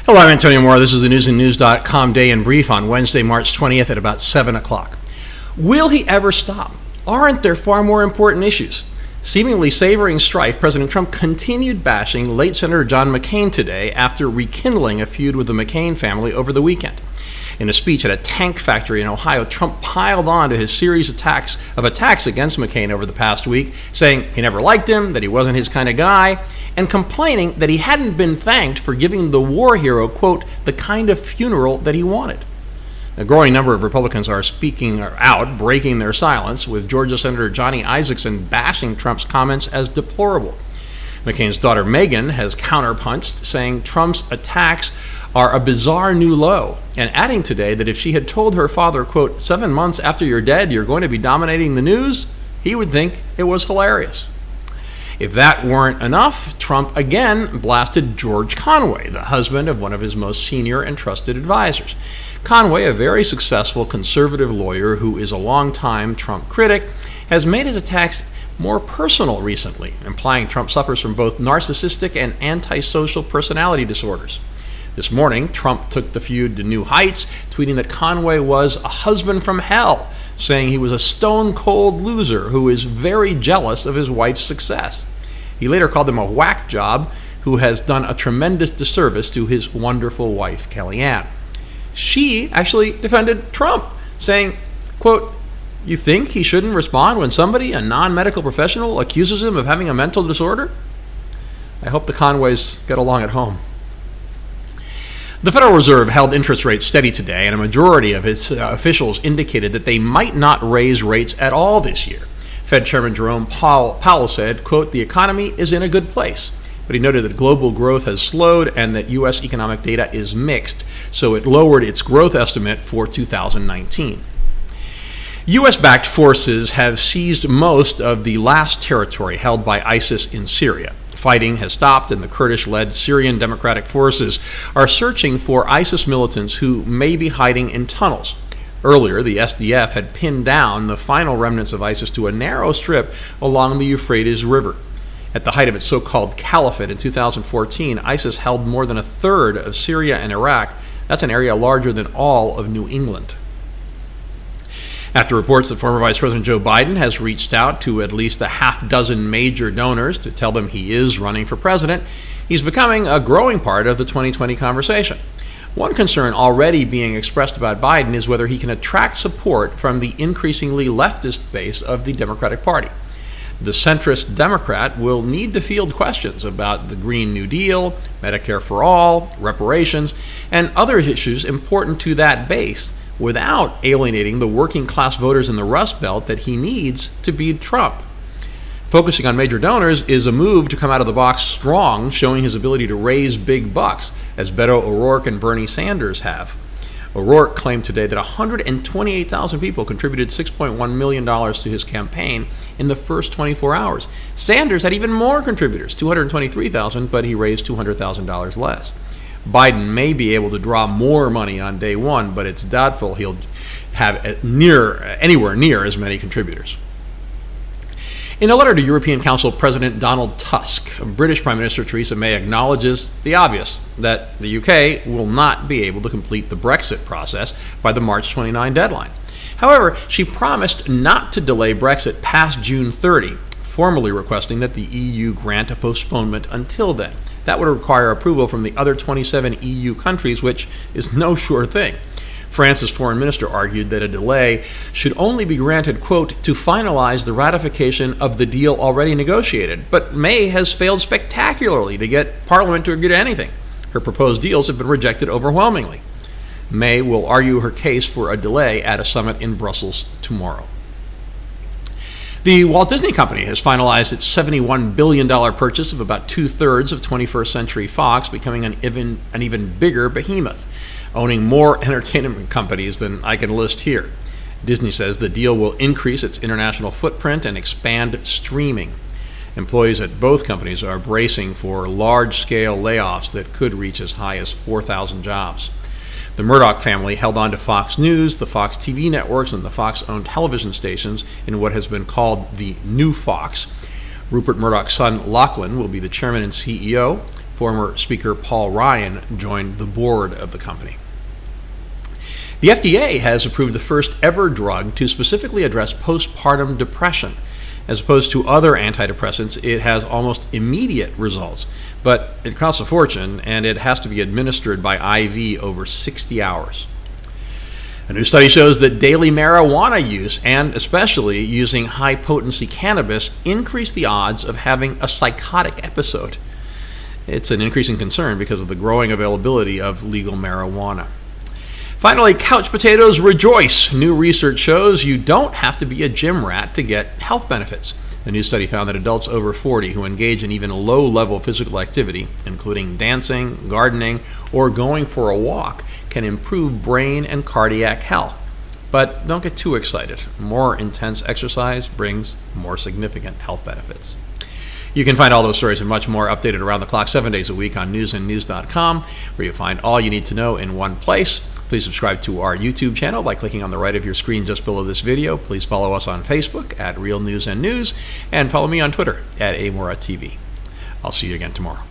Hello, I'm Antonio Mora. This is the newsandnews.com Day in Brief on Wednesday, March 20th at about 7 o'clock. Will he ever stop? Aren't there far more important issues? Seemingly savoring strife, President Trump continued bashing late Senator John McCain today after rekindling a feud with the McCain family over the weekend. In a speech at a tank factory in Ohio, Trump piled on to his series of attacks against McCain over the past week, saying he never liked him, that he wasn't his kind of guy, and complaining that he hadn't been thanked for giving the war hero, quote, the kind of funeral that he wanted. A growing number of Republicans are speaking out, breaking their silence, with Georgia Senator Johnny Isakson bashing Trump's comments as deplorable. McCain's daughter Meghan has counterpunched, saying Trump's attacks are a bizarre new low, and adding today that if she had told her father, quote, 7 months after you're dead, you're going to be dominating the news, he would think it was hilarious. If that weren't enough, Trump again blasted George Conway, the husband of one of his most senior and trusted advisors. Conway, a very successful conservative lawyer who is a longtime Trump critic, has made his attacks more personal recently, implying Trump suffers from both narcissistic and antisocial personality disorders. This morning, Trump took the feud to new heights, tweeting that Conway was a husband from hell, saying he was a stone-cold loser who is very jealous of his wife's success. He later called him a whack job who has done a tremendous disservice to his wonderful wife, Kellyanne. She actually defended Trump, saying, quote, you think he shouldn't respond when somebody, a non-medical professional, accuses him of having a mental disorder? I hope the Conways get along at home. The Federal Reserve held interest rates steady today, and a majority of its officials indicated that they might not raise rates at all this year. Fed Chairman Jerome Powell said, quote, the economy is in a good place. But he noted that global growth has slowed and that U.S. economic data is mixed, so it lowered its growth estimate for 2019. U.S.-backed forces have seized most of the last territory held by ISIS in Syria. Fighting has stopped, and the Kurdish-led Syrian Democratic Forces are searching for ISIS militants who may be hiding in tunnels. Earlier, the SDF had pinned down the final remnants of ISIS to a narrow strip along the Euphrates River. At the height of its so-called caliphate in 2014, ISIS held more than a third of Syria and Iraq. That's an area larger than all of New England. After reports that former Vice President Joe Biden has reached out to at least a half dozen major donors to tell them he is running for president, he's becoming a growing part of the 2020 conversation. One concern already being expressed about Biden is whether he can attract support from the increasingly leftist base of the Democratic Party. The centrist Democrat will need to field questions about the Green New Deal, Medicare for all, reparations, and other issues important to that base, without alienating the working class voters in the Rust Belt that he needs to beat Trump. Focusing on major donors is a move to come out of the box strong, showing his ability to raise big bucks, as Beto O'Rourke and Bernie Sanders have. O'Rourke claimed today that 128,000 people contributed $6.1 million to his campaign in the first 24 hours. Sanders had even more contributors, 223,000, but he raised $200,000 less. Biden may be able to draw more money on day one, but it's doubtful he'll have anywhere near as many contributors. In a letter to European Council President Donald Tusk, British Prime Minister Theresa May acknowledges the obvious, that the UK will not be able to complete the Brexit process by the March 29 deadline. However, she promised not to delay Brexit past June 30, formally requesting that the EU grant a postponement until then. That would require approval from the other 27 EU countries, which is no sure thing. France's foreign minister argued that a delay should only be granted, quote, to finalize the ratification of the deal already negotiated. But May has failed spectacularly to get Parliament to agree to anything. Her proposed deals have been rejected overwhelmingly. May will argue her case for a delay at a summit in Brussels tomorrow. The Walt Disney Company has finalized its $71 billion purchase of about two-thirds of 21st Century Fox, becoming an even bigger behemoth, owning more entertainment companies than I can list here. Disney says the deal will increase its international footprint and expand streaming. Employees at both companies are bracing for large-scale layoffs that could reach as high as 4,000 jobs. The Murdoch family held on to Fox News, the Fox TV networks, and the Fox-owned television stations in what has been called the New Fox. Rupert Murdoch's son, Lachlan, will be the chairman and CEO. Former Speaker Paul Ryan joined the board of the company. The FDA has approved the first ever drug to specifically address postpartum depression. As opposed to other antidepressants, it has almost immediate results, but it costs a fortune and it has to be administered by IV over 60 hours. A new study shows that daily marijuana use, and especially using high-potency cannabis, increase the odds of having a psychotic episode. It's an increasing concern because of the growing availability of legal marijuana. Finally, couch potatoes rejoice. New research shows you don't have to be a gym rat to get health benefits. The new study found that adults over 40 who engage in even low-level physical activity, including dancing, gardening, or going for a walk, can improve brain and cardiac health. But don't get too excited. More intense exercise brings more significant health benefits. You can find all those stories and much more updated around the clock 7 days a week on newsandnews.com, where you'll find all you need to know in one place. Please subscribe to our YouTube channel by clicking on the right of your screen just below this video. Please follow us on Facebook at Real News and News, and follow me on Twitter at AMoraTV. I'll see you again tomorrow.